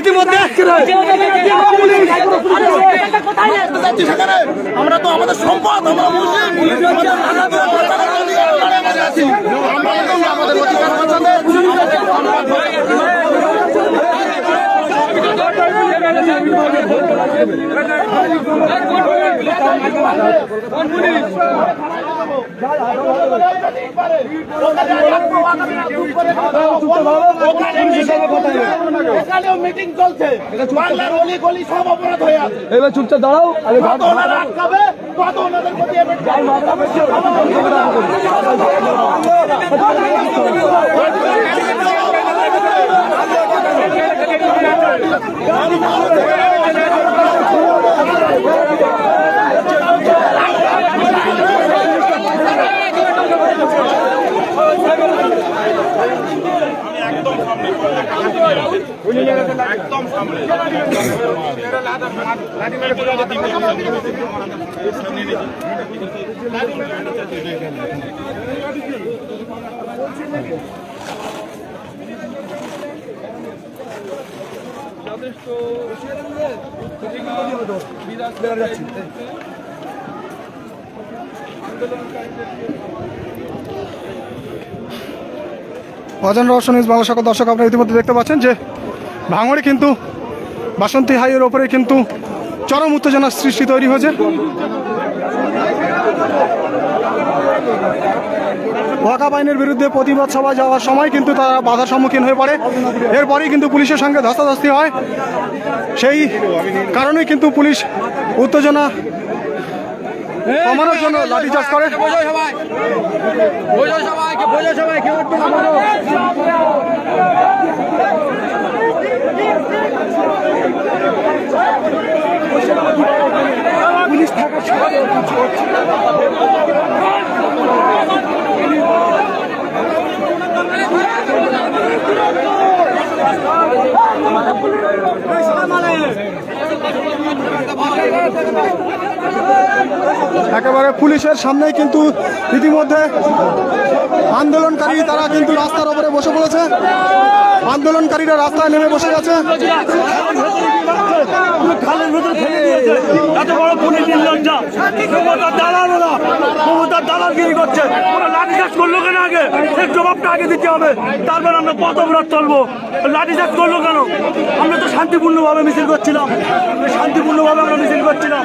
ইতিমধ্যে আমরা তো আমাদের সম্পদ, আমরা মুসলিম, আমাদের অধিকার বাঁচাতে মিটিং চলছে, বাংলার অলি গলি সব অপরাধ হয়ে আছে। এবার চুপচাপ দাঁড়াও, আটকাবে কত ওনাদের প্রতি একদম সামনে যথেষ্ট অজান রহস্য নিউজ বাংলা সকল দর্শক আপনারা ইতিমধ্যে দেখতে পাচ্ছেন যে ভাঙড়ে কিন্তু বাসন্তী হাইওয়ের ওপরে কিন্তু চরম উত্তেজনার সৃষ্টি তৈরি হয়েছে। ওয়াকাফ আইনের বিরুদ্ধে প্রতিবাদ সভায় যাওয়ার সময় কিন্তু তারা বাধার সম্মুখীন হয়ে পড়ে। এরপরেই কিন্তু পুলিশের সঙ্গে ধস্তাধস্তি হয়। সেই কারণেই কিন্তু পুলিশ উত্তেজনা কমানোর জন্য লাঠিচার্জ করে। পুলিশ থাকার একেবারে পুলিশের সামনেই কিন্তু ইতিমধ্যে আন্দোলনকারী তারা কিন্তু রাস্তার উপরে বসে পড়েছে। আন্দোলনকারীরা রাস্তায় নেমে বসে গেছে। এত বড় পুলিশ নির্লজ্জা, মমতার দালালগিরি করছে। ওরা লাঠিচার্জ করলো কেন আগে? এর জবাবটা আগে দিতে হবে, তারপর আমরা পথ অবরোধ চলবো। লাঠিচার্জ করলো কেন? আমরা তো শান্তিপূর্ণভাবে মিছিল করছিলাম, শান্তিপূর্ণভাবে আমরা মিছিল করছিলাম,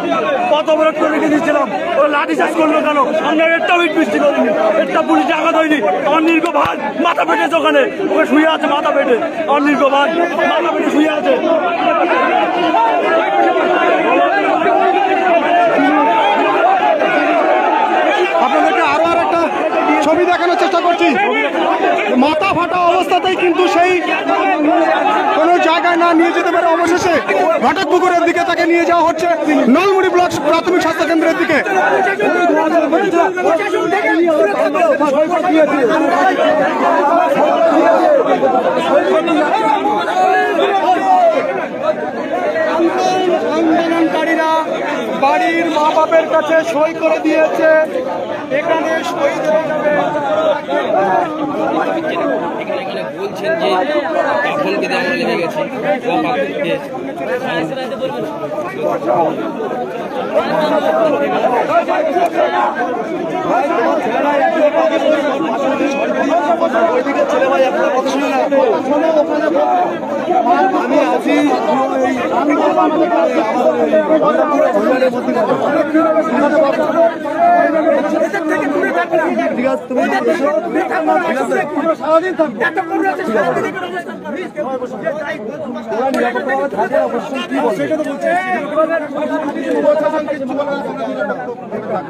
পথ অবরোধ করে রেখে দিচ্ছিলাম। ওরা লাঠিচার্জ করলো কেন? আমরা একটা ইট বৃষ্টি করিনি, একটা পুলিশ আঘাত হয়নি। আমার নির্গ ভাই মাথা পেটেছে, ওখানে ওকে শুয়ে আছে মাথা পেটে। আমার নির্গ ভাই মাথা পেটে শুয়ে আছে। আপনাদেরকে আরো একটা ছবি দেখানোর চেষ্টা করছি। মাথা ফাটা অবস্থাতেই কিন্তু সেই কোনো জায়গায় না নিয়ে যেতে পারে অবশেষে ঘটকপুকুরের দিকে তাকে নিয়ে যাওয়া হচ্ছে নলমুড়ি ব্লক প্রাথমিক স্বাস্থ্য কেন্দ্রের দিকে। আন্দোলনকারীরা বাড়ির মা বাপের কাছে সই করে দিয়েছে, এখানে সই দেওয়া যাবে। বলছেন যে কাফন বেঁধে আমরা লেগে গেছি। আমি আছি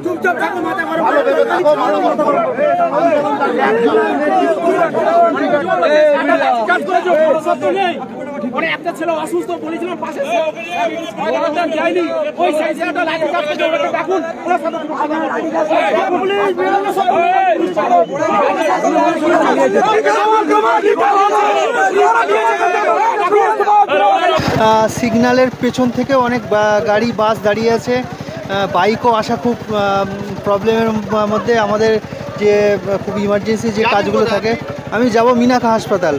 চুপচাপ থাকো, মাথা গরম করে একটা ছেলে অসুস্থ বলেছিলাম পাশে যায়নি, ওই সাইজে একটা লাঠি কাটতে ডাকুন। সিগন্যালের পেছন থেকে অনেক গাড়ি বাস দাঁড়িয়ে আছে, বাইকও আসা খুব প্রবলেমের মধ্যে। আমাদের যে খুব ইমার্জেন্সি যে কাজগুলো থাকে, আমি যাব মিনাখা হাসপাতাল।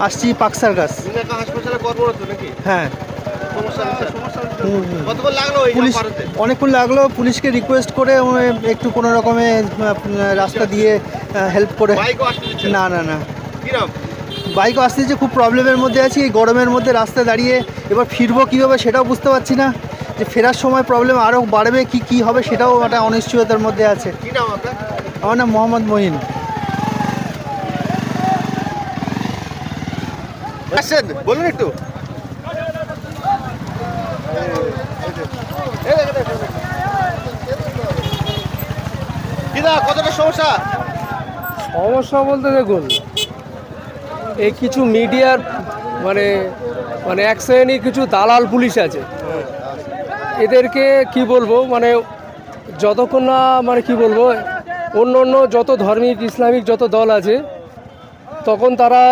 আসছি পাকসার গাছ। হাসপাতালে কর্মরত নাকি? হ্যাঁ, কতক্ষণ লাগলো এই পুলিশ পারতে? অনেকক্ষণ লাগলো, পুলিশকে রিকোয়েস্ট করে একটু কোনো রকমে রাস্তা দিয়ে হেল্প করে। বাইকও আসতে দিচ্ছে না না না, কি নাম? বাইকও আসতে দিচ্ছে, খুব প্রবলেমের মধ্যে আছি এই গরমের মধ্যে রাস্তায় দাঁড়িয়ে। এবার ফিরবো কীভাবে সেটাও বুঝতে পারছি না, যে ফেরার সময় প্রবলেম আরও বাড়বে কি হবে সেটাও একটা অনিশ্চয়তার মধ্যে আছে। কি নাম আপনার? আমার নাম মোহাম্মদ মহিন। আসছেন বলুন একটু। কতটা সমস্যা? সমস্যা বলতে দেখুন, এই কিছু মিডিয়ার মানে মানে এক শ্রেণীর কিছু দালাল পুলিশ আছে, এদেরকে কি বলবো, মানে যতক্ষণ না মানে কি বলবো, অন্য যত ধর্মিক ইসলামিক যত দল আছে তখন তারা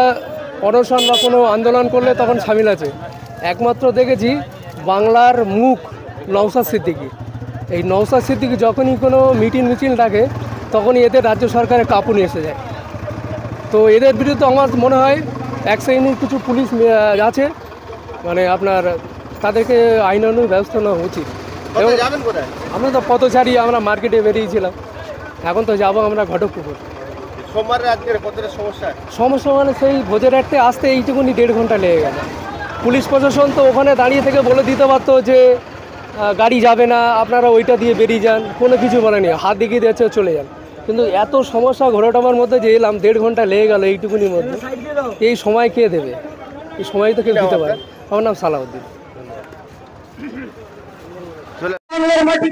অনশন বা কোনো আন্দোলন করলে তখন সামিল আছে। একমাত্র দেখেছি বাংলার মুখ নওশাদ সিদ্দিকী। এই নওশাদ সিদ্দিকী যখনই কোনো মিছিল ডাকে তখনই এদের রাজ্য সরকারের কাঁপুনি এসে যায়। তো এদের বিরুদ্ধে আমার মনে হয় এক শ্রেণীর কিছু পুলিশ আছে, মানে আপনার তাদেরকে আইনানুগ ব্যবস্থা নেওয়া উচিত। এবং যাবেন কোথায়? আমরা তো পথচারী, আমরা মার্কেটে বেরিয়েছিলাম, এখন তো যাবো আমরা ঘটকপুকুর। সোমবারের আজকের কতটা সমস্যা? সমস্যা মানে সেই ভোজের আটতে আসতে এইটুকুনি 1.5 ঘন্টা লেগে গেল। পুলিশ প্রশাসন তো ওখানে দাঁড়িয়ে থেকে বলে দিতে পারতো যে গাড়ি যাবে না, আপনারা ওইটা দিয়ে বেরিয়ে যান, কোনো কিছু বলেনি, হাত দেখিয়ে দিয়েছে চলে যান। কিন্তু এত সমস্যা ঘোরাটাবার মধ্যে যে এলাম, 1.5 ঘন্টা লেগে গেল এইটুকুনির মধ্যে। এই সময় কে দেবে? এই সময় তো কেউ দিতে পারে। আমার নাম সালাউদ্দিন। বাংলার মাটি